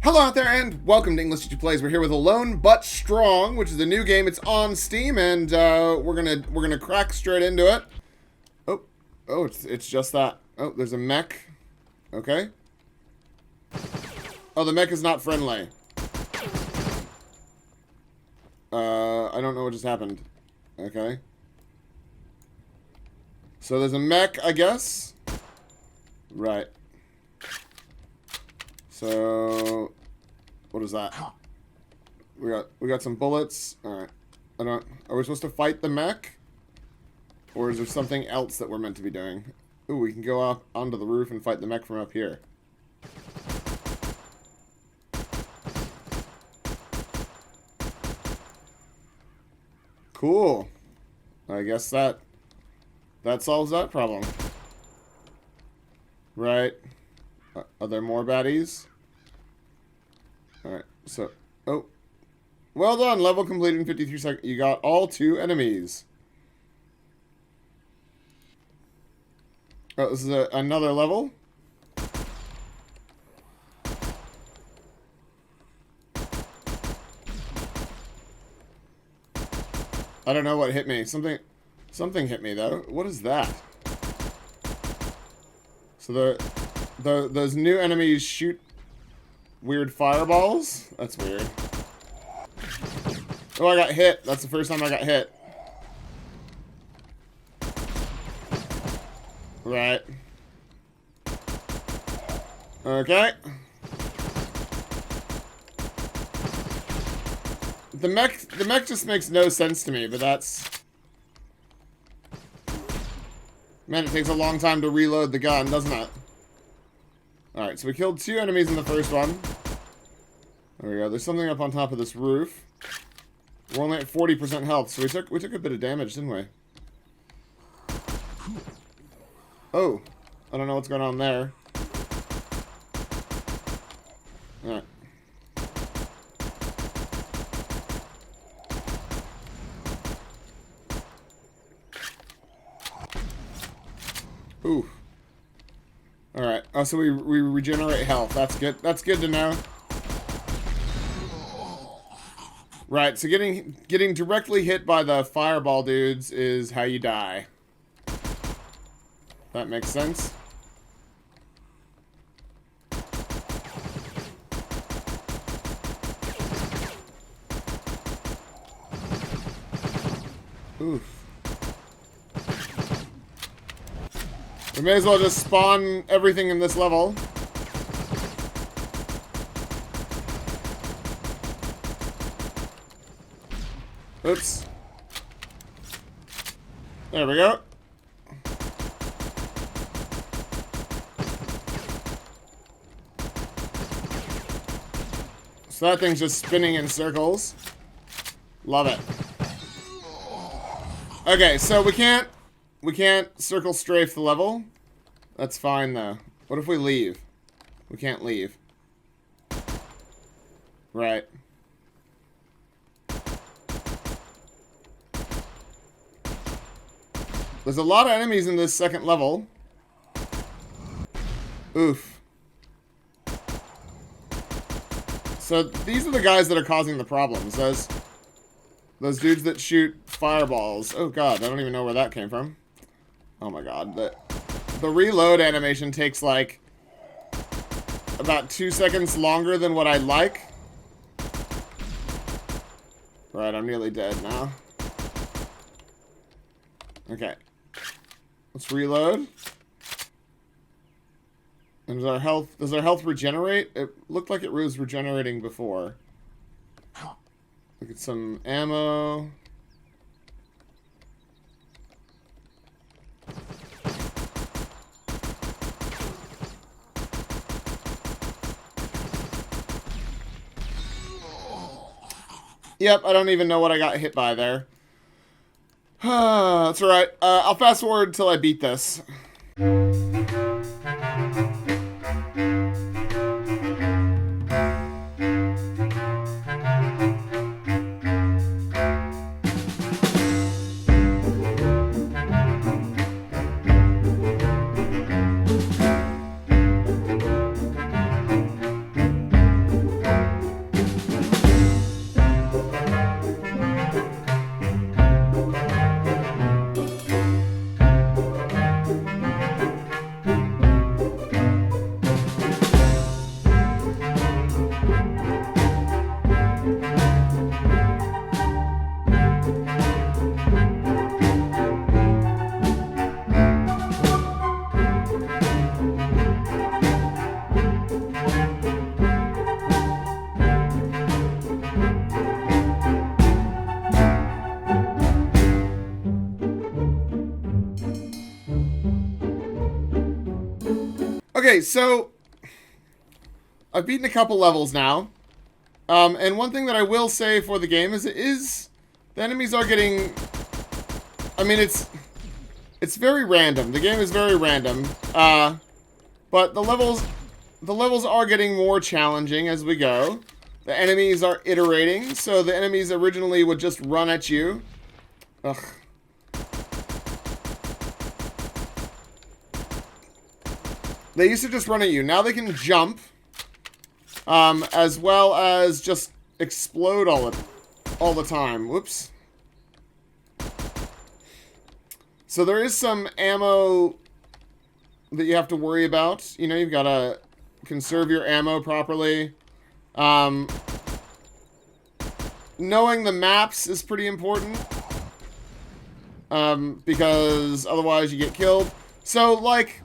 Hello out there, and welcome to English Teacher Plays. We're here with Alone But Strong, which is a new game. It's on Steam, and we're gonna crack straight into it. Oh, it's just that. Oh, there's a mech. Okay. Oh, the mech is not friendly. I don't know what just happened. Okay. So there's a mech, I guess. Right. So, what is that? We got some bullets. All right. Are we supposed to fight the mech, or is there something else that we're meant to be doing? Ooh, we can go up onto the roof and fight the mech from up here. Cool. I guess that solves that problem. Right. Are there more baddies? Alright, so... Oh. Well done! Level completed in 53 seconds. You got all 2 enemies. Oh, this is another level? I don't know what hit me. Something hit me, though. What is that? So those new enemies shoot weird fireballs? That's weird. Oh, I got hit. That's the first time I got hit. Right. Okay. The mech just makes no sense to me, but that's... Man, it takes a long time to reload the gun, doesn't it? Alright, so we killed 2 enemies in the first one. There we go. There's something up on top of this roof. We're only at 40% health, so we took a bit of damage, didn't we? Oh. I don't know what's going on there. Alright. Ooh. Alright. Oh, so we regenerate health. That's good. That's good to know. Right, so getting directly hit by the fireball dudes is how you die. That makes sense. Oof. We may as well just spawn everything in this level. Oops. There we go. So that thing's just spinning in circles. Love it. Okay, so we can't circle strafe the level. That's fine though. What if we leave? We can't leave. Right. There's a lot of enemies in this second level. Oof. So these are the guys that are causing the problems. Those dudes that shoot fireballs. Oh god, I don't even know where that came from. Oh my god. The reload animation takes like about 2 seconds longer than what I'd like. Right, I'm nearly dead now. Okay. Let's reload. And does our health regenerate? It looked like it was regenerating before. Look at some ammo. Yep, I don't even know what I got hit by there. That's alright. I'll fast forward until I beat this. Okay, so I've beaten a couple levels now. And one thing that I will say for the game is the enemies are getting, I mean, it's very random. The game is very random. But the levels are getting more challenging as we go. The enemies are iterating, so the enemies originally would just run at you. Ugh. They used to just run at you. Now they can jump, as well as just explode all the time. Whoops. So there is some ammo that you have to worry about. You know, you've got to conserve your ammo properly. Knowing the maps is pretty important. Because otherwise you get killed. So, like,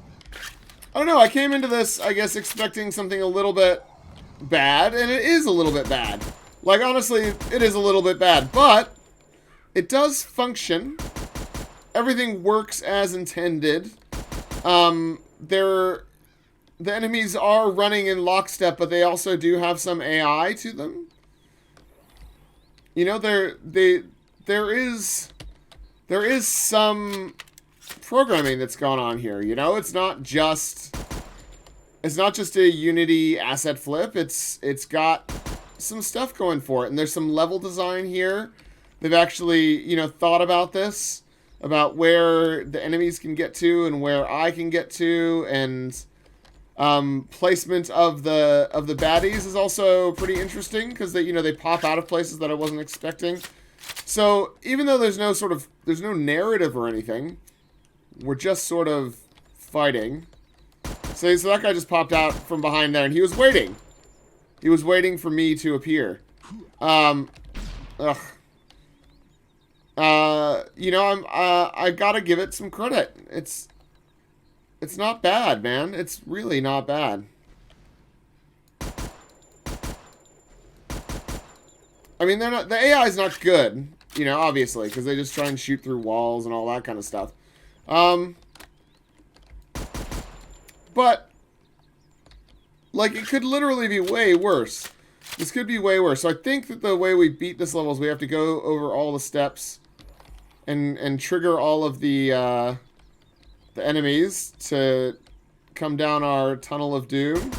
I don't know, I came into this, I guess, expecting something a little bit bad, and it is a little bit bad. Like, honestly, it is a little bit bad, but it does function. Everything works as intended. The enemies are running in lockstep, but they also do have some AI to them. You know, there is some programming that's gone on here. You know, it's not just a Unity asset flip. It's got some stuff going for it, and there's some level design here. They've actually, you know, thought about this, about where the enemies can get to and where I can get to, and placement of the baddies is also pretty interesting because they pop out of places that I wasn't expecting. So even though there's no narrative or anything, we're just sort of fighting. So that guy just popped out from behind there, and he was waiting. He was waiting for me to appear. You know, I gotta give it some credit. It's not bad, man. It's really not bad. I mean, the AI is not good, you know, obviously, because they just try and shoot through walls and all that kind of stuff. But, like, it could literally be way worse. This could be way worse. So I think that the way we beat this level is we have to go over all the steps and trigger all of the enemies to come down our tunnel of doom.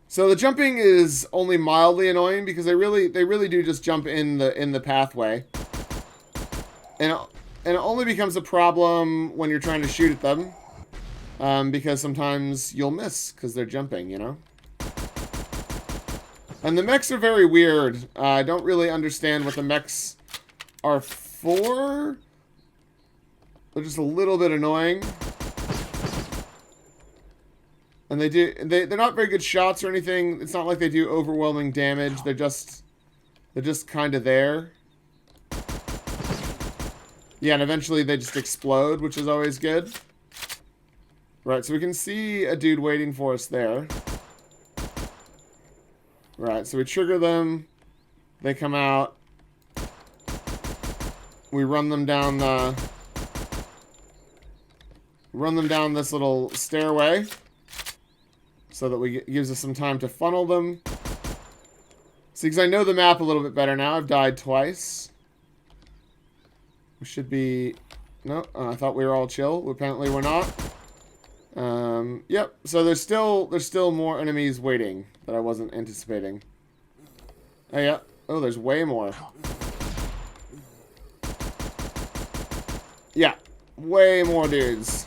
So the jumping is only mildly annoying because they really do just jump in the pathway. And it only becomes a problem when you're trying to shoot at them. Because sometimes you'll miss because they're jumping, you know? And the mechs are very weird. I don't really understand what the mechs are for. They're just a little bit annoying. And they're not very good shots or anything. It's not like they do overwhelming damage. They're just kind of there. Yeah, and eventually they just explode, which is always good. Right, so we can see a dude waiting for us there. Right, so we trigger them. They come out. We run them down this little stairway so that it gives us some time to funnel them. See, because I know the map a little bit better now. I've died twice. We should be... No, I thought we were all chill. Apparently we're not. Yep, so there's still more enemies waiting that I wasn't anticipating. Oh, yeah. Oh, there's way more. Yeah, way more dudes.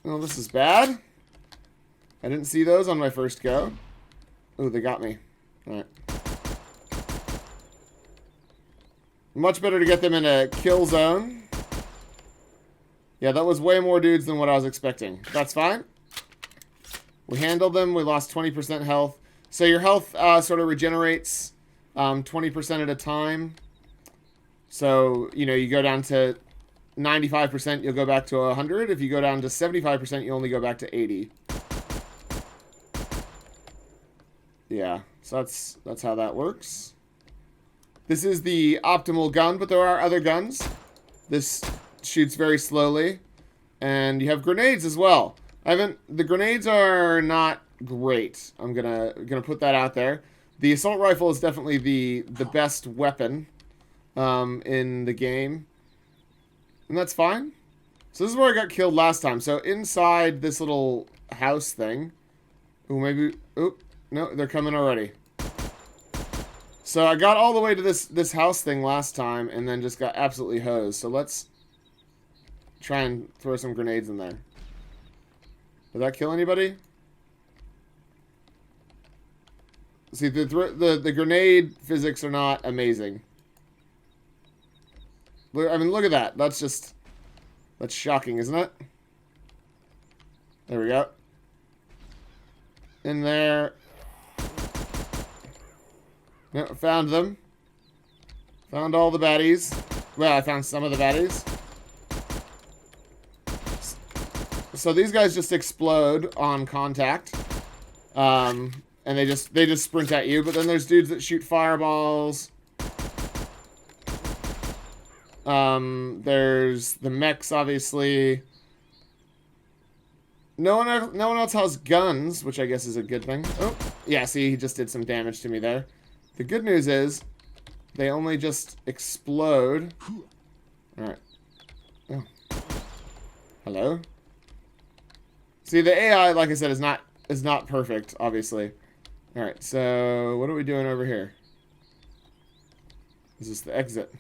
Oh, this is bad. I didn't see those on my first go. Oh, they got me. Alright. Much better to get them in a kill zone. Yeah, that was way more dudes than what I was expecting. That's fine. We handled them. We lost 20% health. So your health sort of regenerates 20% at a time. So, you know, you go down to 95%, you'll go back to 100. If you go down to 75%, you only go back to 80. Yeah, so that's how that works. This is the optimal gun, but there are other guns. This shoots very slowly. And you have grenades as well. The grenades are not great. I'm gonna put that out there. The assault rifle is definitely the best weapon in the game. And that's fine. So this is where I got killed last time. So inside this little house thing. Ooh, maybe... Oop. No, they're coming already. So I got all the way to this house thing last time and then just got absolutely hosed. So let's try and throw some grenades in there. Did that kill anybody? See, the grenade physics are not amazing. I mean, look at that. That's shocking, isn't it? There we go. In there. No, found them. Found all the baddies. Well, I found some of the baddies. So these guys just explode on contact. And they just sprint at you. But then there's dudes that shoot fireballs. There's the mechs, obviously. No one else has guns, which I guess is a good thing. Oh, yeah, see, he just did some damage to me there. The good news is, they only just explode. Alright. Oh. Hello? See, the AI, like I said, is not perfect, obviously. Alright, so what are we doing over here? Is this the exit?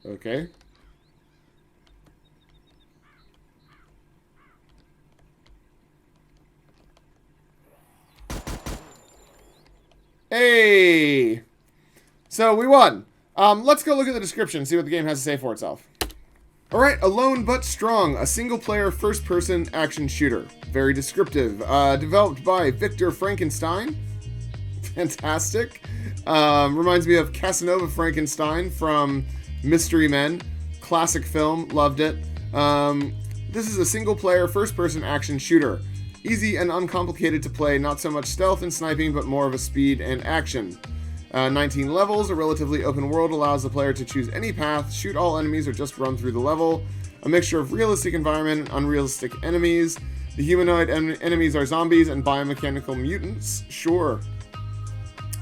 Okay. Hey! So, we won. Let's go look at the description, see what the game has to say for itself. Alright, Alone But Strong, a single-player, first-person action shooter. Very descriptive. Developed by Victor Frankenstein. Fantastic. Reminds me of Casanova Frankenstein from Mystery Men. Classic film, loved it. This is a single-player, first-person action shooter. Easy and uncomplicated to play, not so much stealth and sniping, but more of a speed and action. 19 levels, a relatively open world allows the player to choose any path, shoot all enemies, or just run through the level. A mixture of realistic environment and unrealistic enemies. The humanoid enemies are zombies and biomechanical mutants. Sure.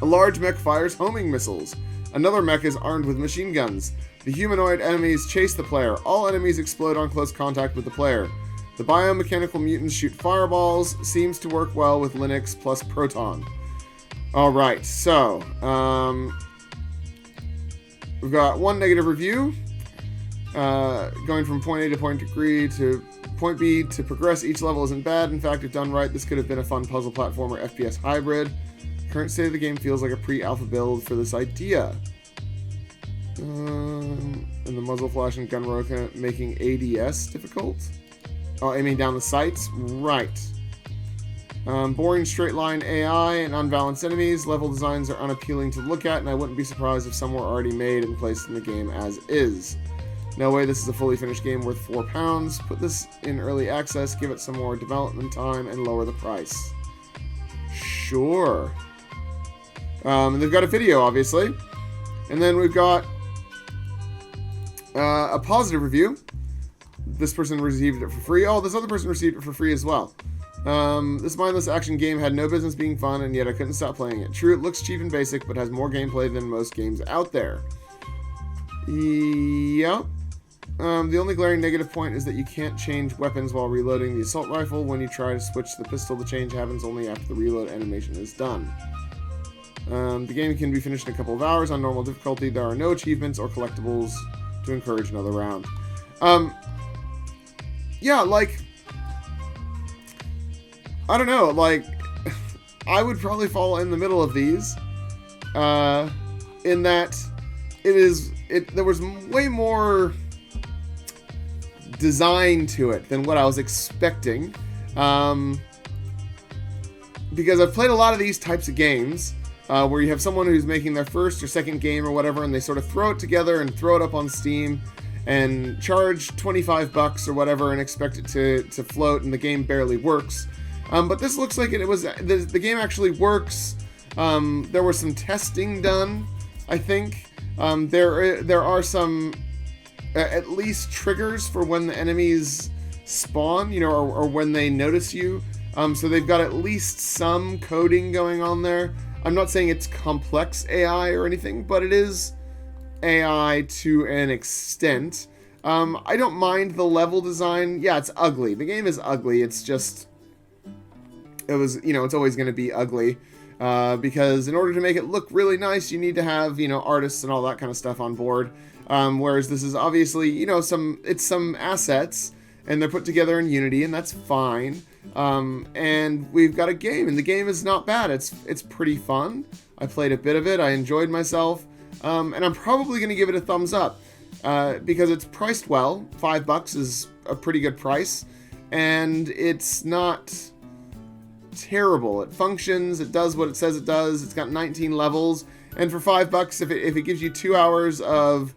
A large mech fires homing missiles. Another mech is armed with machine guns. The humanoid enemies chase the player. All enemies explode on close contact with the player. The biomechanical mutants shoot fireballs. Seems to work well with Linux plus Proton. Alright, so, we've got one negative review. Going from point A to point B to progress each level isn't bad. In fact, if done right, this could have been a fun puzzle platformer FPS hybrid. Current state of the game feels like a pre-alpha build for this idea. And the muzzle flash and gun roca making ADS difficult. Oh, aiming down the sights? Right. Boring straight line AI and unbalanced enemies. Level designs are unappealing to look at, and I wouldn't be surprised if some were already made and placed in the game as is. No way this is a fully finished game worth £4. Put this in early access, give it some more development time, and lower the price. Sure. They've got a video, obviously. And then we've got a positive review. This person received it for free. Oh, this other person received it for free as well. This mindless action game had no business being fun, and yet I couldn't stop playing it. True, it looks cheap and basic, but has more gameplay than most games out there. Yep. The only glaring negative point is that you can't change weapons while reloading the assault rifle. When you try to switch the pistol, the change happens only after the reload animation is done. The game can be finished in a couple of hours on normal difficulty. There are no achievements or collectibles to encourage another round. Yeah, like, I don't know, like, I would probably fall in the middle of these, in that there was way more design to it than what I was expecting, because I've played a lot of these types of games, where you have someone who's making their first or second game or whatever, and they sort of throw it together and throw it up on Steam, and charge $25 or whatever and expect it to float, and the game barely works. But this looks like the game actually works. There was some testing done, I think. There are some at least triggers for when the enemies spawn, you know, or when they notice you. So they've got at least some coding going on there. I'm not saying it's complex AI or anything, but it is AI to an extent. I don't mind the level design. Yeah, it's ugly. The game is ugly. It's just, it's always going to be ugly. Because in order to make it look really nice, you need to have, artists and all that kind of stuff on board. Whereas this is obviously, some assets, and they're put together in Unity, and that's fine. And we've got a game, and the game is not bad. It's pretty fun. I played a bit of it. I enjoyed myself. And I'm probably going to give it a thumbs up. Because it's priced well. $5 is a pretty good price. And it's not terrible. It functions. It does what it says it does. It's got 19 levels. And for $5, if it gives you 2 hours of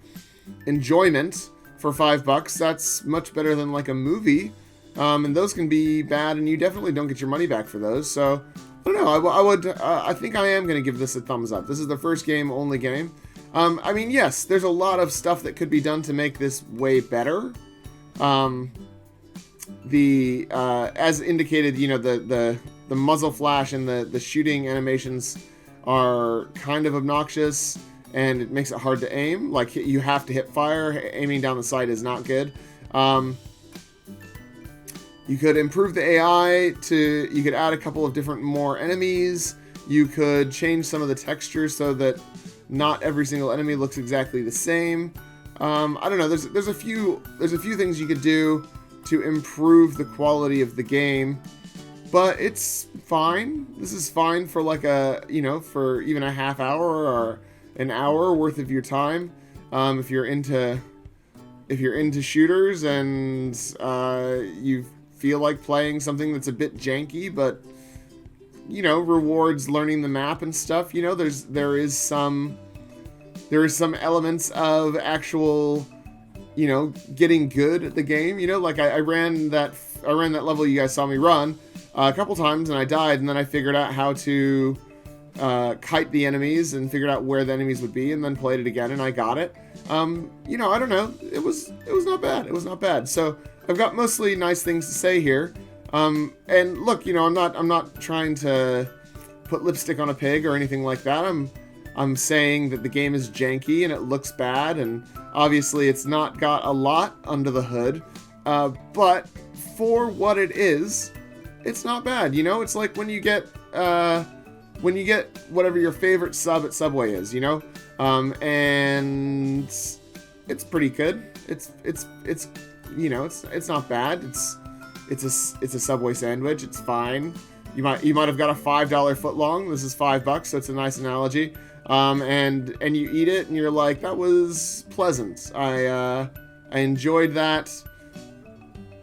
enjoyment for $5, that's much better than like a movie. And those can be bad, and you definitely don't get your money back for those. So I don't know. I think I am going to give this a thumbs up. This is the first game, only game. I mean, yes, there's a lot of stuff that could be done to make this way better. As indicated, the muzzle flash and the shooting animations are kind of obnoxious, and it makes it hard to aim. Like, you have to hit fire. Aiming down the sight is not good. You could improve the AI you could add a couple of different more enemies. You could change some of the textures so that not every single enemy looks exactly the same. I don't know. There's a few things you could do to improve the quality of the game, but it's fine. This is fine for like for even a half hour or an hour worth of your time. If you're into shooters and you feel like playing something that's a bit janky, but rewards learning the map and stuff. There is some elements of actual, getting good at the game. Like I ran that level you guys saw me run a couple times, and I died, and then I figured out how to kite the enemies and figured out where the enemies would be, and then played it again, and I got it. I don't know. It was not bad. It was not bad. So I've got mostly nice things to say here. And look, I'm not trying to put lipstick on a pig or anything like that. I'm saying that the game is janky and it looks bad, and obviously it's not got a lot under the hood. But for what it is, it's not bad. It's like when you get whatever your favorite sub at Subway is, and it's pretty good. It's not bad. It's a Subway sandwich. It's fine. You might have got a $5 footlong. This is $5, so it's a nice analogy. And you eat it, and you're like, that was pleasant. I enjoyed that,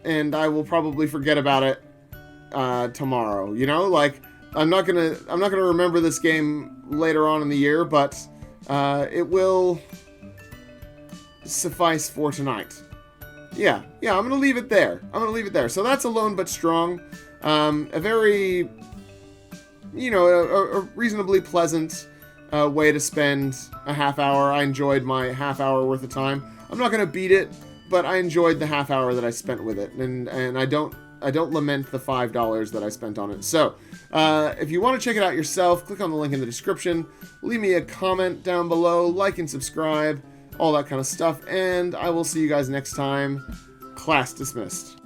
and I will probably forget about it tomorrow. Like, I'm not gonna remember this game later on in the year, but it will suffice for tonight. Yeah, I'm gonna leave it there. So that's Alone But Strong. A very, a reasonably pleasant way to spend a half hour. I enjoyed my half hour worth of time. I'm not gonna beat it, but I enjoyed the half hour that I spent with it, and I don't lament the $5 that I spent on it. So, if you want to check it out yourself, click on the link in the description. Leave me a comment down below, like and subscribe, all that kind of stuff, and I will see you guys next time. Class dismissed.